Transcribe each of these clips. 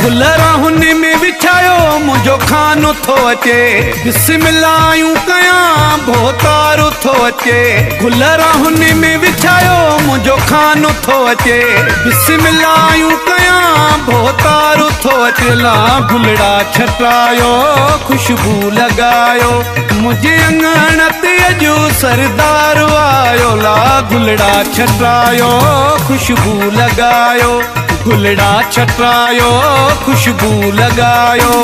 गुल हुन में विछायो मुंहिंजो खानो थो अचे बिस्मिल्लाह कयां भोतारो थो अचे गुल हुन में विछायो मुंहिंजो खानो थो अचे बिस्मिल्लाह कयां भोतारो थो अचे ला गुलड़ा छटायो खुशबू लगायो मुझे अंगण ते अजो सरदार आयो ला गुलड़ा छटायो खुशबू लगायो गुलड़ा छटायो खुशबू लगायो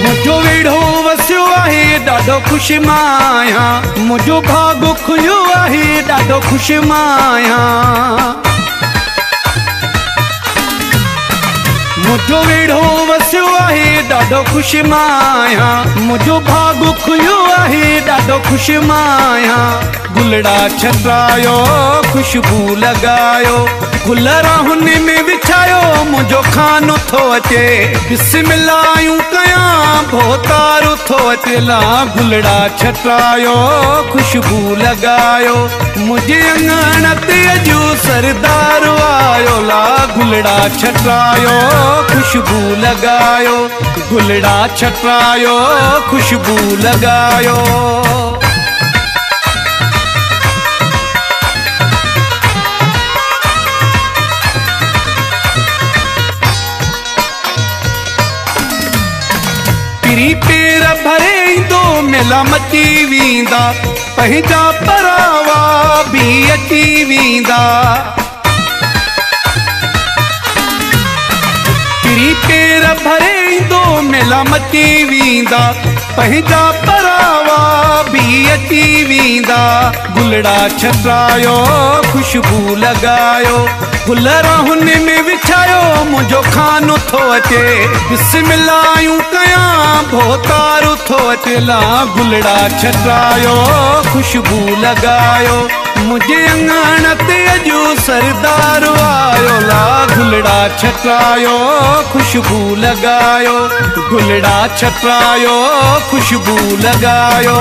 मुझो वेड़ो वसियो आहे ॾाढो ख़ुशि मां आहियां मुझो भाॻो खुलियो आहे ॾाढो ख़ुशि मां आहियां मुझो वेड़ो वसियो आहे ॾाढो ख़ुशि मां आहियां मुझो भाॻो खुलियो आहे ॾाढो ख़ुशि मां आहियां गुलड़ा छटायो खुशबू लगायो गुल हुन में विछायो मुंहिंजो खानो थो अचे बिस्मिल्लाह कयां भोतारो थो अचे ला गुलड़ा छटायो खुशबू लगायो मुझे अंगण ते अजो सरदार आयो ला गुलड़ा छटायो खुशबू लगायो गुलड़ा छटायो खुशबू लगायो पेर भरे ईंदो मेला मची वेंदा पंहिंजा परावा भी अची वेंदा पेर भरे ईंदो मेला मची वेंदा पंहिंजा परावा भी अची वेंदा गुलड़ा छटायो खुशबू लगायो गुल हुन में विछायो मुंहिंजो खानो थो अचे बिस्मिल्लाह कयां भोतारो थो अचे ला गुलड़ा छटायो खुशबू लगायो मुझे अंगण ते अजो सरदार आयो ला गुलड़ा छटायो खुशबू लगायो गुलड़ा छटायो खुशबू लगायो